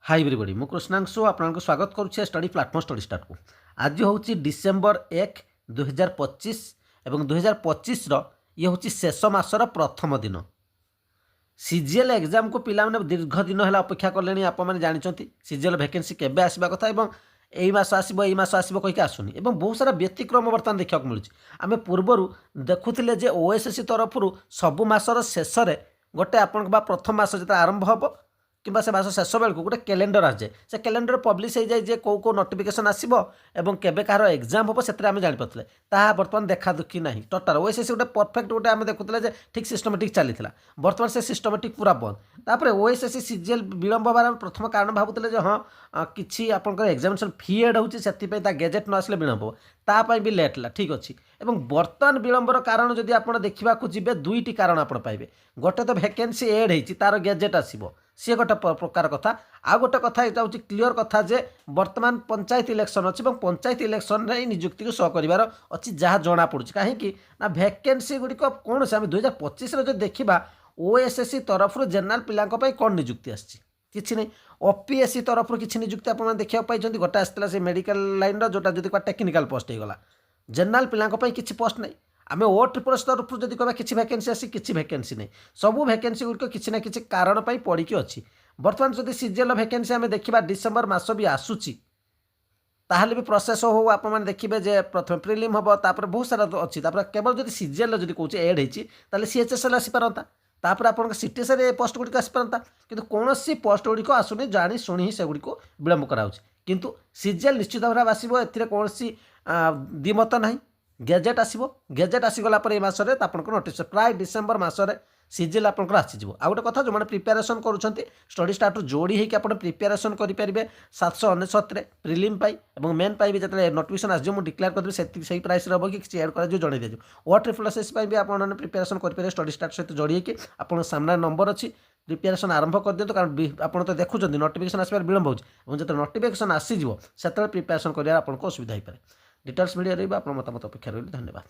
High everybody मु कृष्णांशु आपको स्वागत करुच्छे स्टडी प्लाटफर्म स्टडी स्टार्ट को आज हूँ डिसेम्बर 1 2025 और 2025 ये हूँ शेष मासर प्रथम दिन सीजीएल एग्जाम को पिला माने दीर्घ दिन है अपेक्षा कले आप जानते सीजीएल वैकेंसी केबे आसवा कथा यही मास आसो यही मास आसो कहीकि आसुनी और बहुत सारा व्यतिक्रम बर्तमान देखा मिलूँ आम पूर्वर देखुले जे ओएसएससी तरफ सबु मासर शेष गोटे आपण प्रथम मास जो आरंभ हम कि से मास शेष बेलू गोटे कैलेंडर आसे से कैलेंडर पब्लिश हो जाए कौ कौ नोटिफिकेशन आसो और केबे कहार एग्जाम हम से जानीपारे ताहा बर्तमान देखा दुखी ना टोटाल ओएसएससी गोटे परफेक्ट गोटे आम देखुले ठीक सिस्टमेटिक चली बर्तमान से सिस्टमेटिक पूरा बंद तापर ओएसएससी सीजीएल विलंब हबार प्रथम कारण भावुले हाँ कि आपंकर एग्जामिनेशन फी एड होती गेजेट न आसले विलंब हो तापाई भी लेट ला ठीक अच्छे और बर्तमान विलंबर कारण जदि आप देखा जी दुईटी कारण आप पाइबे गोटे तो वैकेंसी एड होती तार गेजेट आसो सी गोटे प्रकार कथा आ गोटे कथा यहाँ हूँ क्लीयर कथा जे वर्तमान पंचायत इलेक्शन अच्छी और पंचायत इलेक्शन में निजुक्ति को सह कर अच्छी जहाँ जना पड़ी कहीं ना वैकेंसी गुड़िक कौन से आम 2025 जो देखा ओएसएससी तरफ जेनराल पिला कौन निजुक्ति आसी किसी नहीं ओपीएससी तरफ किसी निजुक्ति आप देखा पाई गोटे आसाला से मेडिकल लाइन जोटा जो टेक्निकल पोस्ट होगा जेनराल पिला किसी पोस्ट नहीं आम ओ ट्रिपल तरफ जब कह कि वैकेंसी आसी किसी वैकेंसी नहीं सबू वैकेंसी गुड़िक किसी ना कि कारण पड़ी अच्छी बर्तमान जब सीजीएल वैकेंसी आम देखा डिसेम्बर मास भी आसूची ताहले भी प्रोसेस हो आप देखिए जे प्रथम प्रिलिम हम तापर बहुत सारा अच्छी केवल जब सीजीएल जब कौन एड होती सीएचएसएल आसीपारता तापर आप सीटीएसएल पोस्ट गुड़िक आसीपारता कि कौन पोस्ट गुड़िक आसुनी जानी शुणी ही सेगुड़ी विलंब कराऊँ किंतु सीजीएल निश्चित भाव आसो कौन द्विमत ना गेजेट आसो गेजेट आसीगला ये मसरे आपको नोटिस प्राय डिसेम्बर मसरे सीजीएल आपंकर आसीज आ गोटे कथा जो मैंने प्रिपेरेसन करुँच स्टडी स्टार्ट जोड़ी होकर आप प्रिपेरेसन करेंगे 799 प्रिलिम और मेन भी जो नोटिफिकेशन आस मुझे डिक्लेयर करदेवी से प्राइस रहा कि एड कर जो जनई दिज्व ओ ट्रिपल एस भी आपने प्रिपेरेसन करेंगे स्टडी स्टार्ट सहित जोड़ी होकर आप सामने नंबर अच्छी प्रिपेरेसन आरंभ कर दिखाँ कारण आप तो देखुं नोटिफिकेशन आसबार विलंब हो जो नोटिफिकेशन आसीज से प्रिपेरेसन कर आपको असुविधा हो पाए डिटेल्स भिडियो रही आप मतामत अपेक्षा रही धन्यवाद।